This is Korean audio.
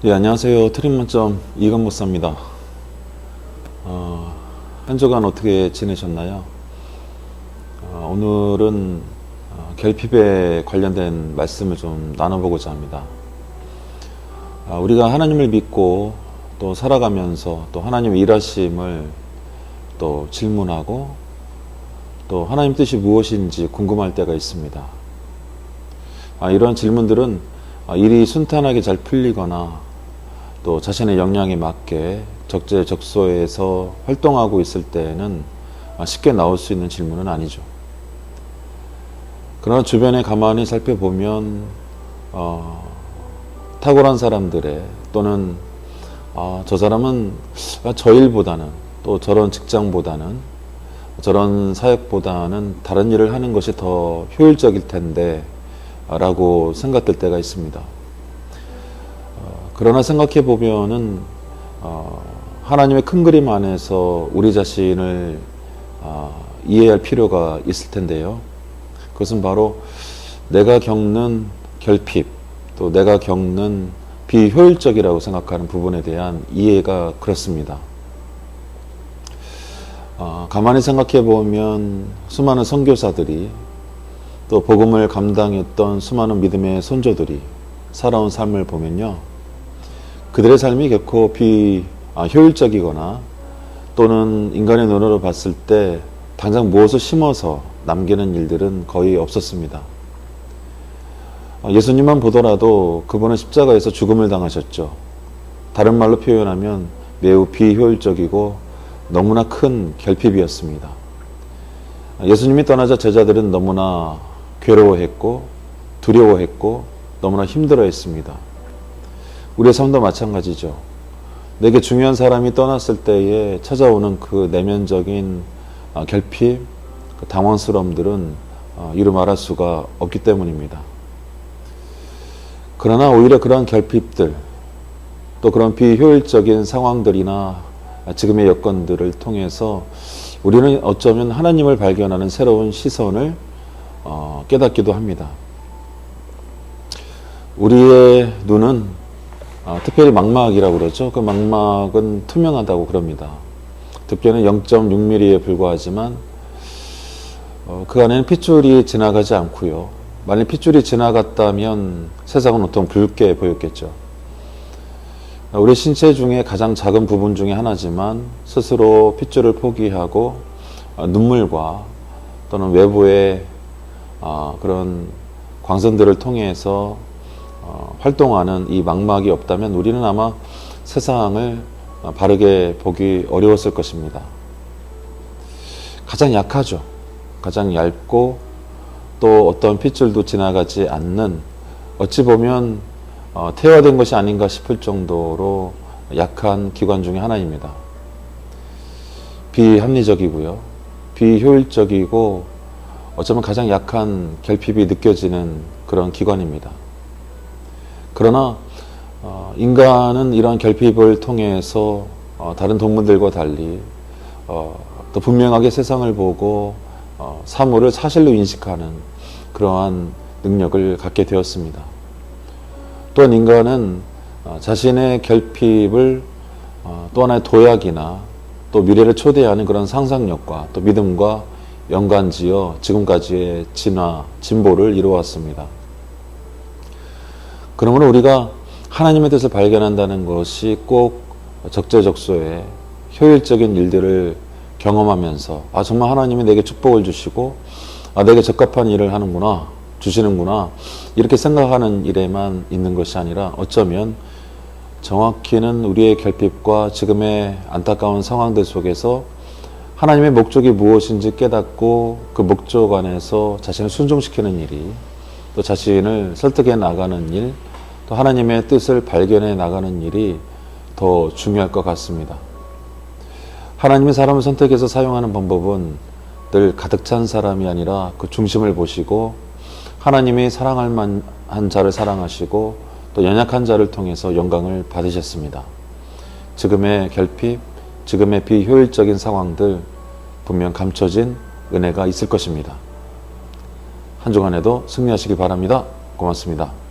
예, 안녕하세요. 트림만점 이건 목사입니다. 한 주간 어떻게 지내셨나요? 오늘은 결핍에 관련된 말씀을 좀 나눠보고자 합니다. 우리가 하나님을 믿고 또 살아가면서 또 하나님의 일하심을 또 질문하고 또 하나님 뜻이 무엇인지 궁금할 때가 있습니다. 이런 질문들은 일이 순탄하게 잘 풀리거나 또 자신의 역량에 맞게 적재적소에서 활동하고 있을 때는 쉽게 나올 수 있는 질문은 아니죠. 그러나 주변에 가만히 살펴보면 탁월한 사람들의 또는 저 사람은 저 일보다는 또 저런 직장보다는 저런 사역보다는 다른 일을 하는 것이 더 효율적일 텐데 라고 생각될 때가 있습니다. 그러나 생각해 보면은 하나님의 큰 그림 안에서 우리 자신을 이해할 필요가 있을 텐데요. 그것은 바로 내가 겪는 결핍, 또 내가 겪는 비효율적이라고 생각하는 부분에 대한 이해가 그렇습니다. 가만히 생각해 보면 수많은 선교사들이 또 복음을 감당했던 수많은 믿음의 선조들이 살아온 삶을 보면요, 그들의 삶이 결코 비효율적이거나 또는 인간의 눈으로 봤을 때 당장 무엇을 심어서 남기는 일들은 거의 없었습니다. 예수님만 보더라도 그분은 십자가에서 죽음을 당하셨죠. 다른 말로 표현하면 매우 비효율적이고 너무나 큰 결핍이었습니다. 예수님이 떠나자 제자들은 너무나 괴로워했고 두려워했고 너무나 힘들어했습니다. 우리의 삶도 마찬가지죠. 내게 중요한 사람이 떠났을 때에 찾아오는 그 내면적인 결핍, 그 당황스러움들은 이루 말할 수가 없기 때문입니다. 그러나 오히려 그런 결핍들, 또 그런 비효율적인 상황들이나 지금의 여건들을 통해서 우리는 어쩌면 하나님을 발견하는 새로운 시선을 깨닫기도 합니다. 우리의 눈은 특별히 망막이라고 그러죠. 그 망막은 투명하다고 그럽니다. 두께는 0.6mm에 불과하지만 그 안에는 핏줄이 지나가지 않고요. 만약 핏줄이 지나갔다면 세상은 온통 붉게 보였겠죠. 우리 신체 중에 가장 작은 부분 중에 하나지만 스스로 핏줄을 포기하고 눈물과 또는 외부의 그런 광선들을 통해서 활동하는 이 망막이 없다면 우리는 아마 세상을 바르게 보기 어려웠을 것입니다. 가장 약하죠. 가장 얇고 또 어떤 핏줄도 지나가지 않는, 어찌 보면 태화된 것이 아닌가 싶을 정도로 약한 기관 중에 하나입니다. 비합리적이고요. 비효율적이고 어쩌면 가장 약한 결핍이 느껴지는 그런 기관입니다. 그러나 인간은 이러한 결핍을 통해서 다른 동물들과 달리 또 분명하게 세상을 보고 사물을 사실로 인식하는 그러한 능력을 갖게 되었습니다. 또한 인간은 자신의 결핍을 또 하나의 도약이나 또 미래를 초대하는 그런 상상력과 또 믿음과 연관지어 지금까지의 진화, 진보를 이루어왔습니다. 그러므로 우리가 하나님의 뜻을 발견한다는 것이 꼭 적재적소에 효율적인 일들을 경험하면서 정말 하나님이 내게 축복을 주시고 내게 적합한 일을 하는구나, 주시는구나 이렇게 생각하는 일에만 있는 것이 아니라 어쩌면 정확히는 우리의 결핍과 지금의 안타까운 상황들 속에서 하나님의 목적이 무엇인지 깨닫고 그 목적 안에서 자신을 순종시키는 일이, 또 자신을 설득해 나가는 일, 또 하나님의 뜻을 발견해 나가는 일이 더 중요할 것 같습니다. 하나님이 사람을 선택해서 사용하는 방법은 늘 가득 찬 사람이 아니라 그 중심을 보시고 하나님이 사랑할 만한 자를 사랑하시고 또 연약한 자를 통해서 영광을 받으셨습니다. 지금의 결핍, 지금의 비효율적인 상황들 분명 감춰진 은혜가 있을 것입니다. 한 주간에도 승리하시기 바랍니다. 고맙습니다.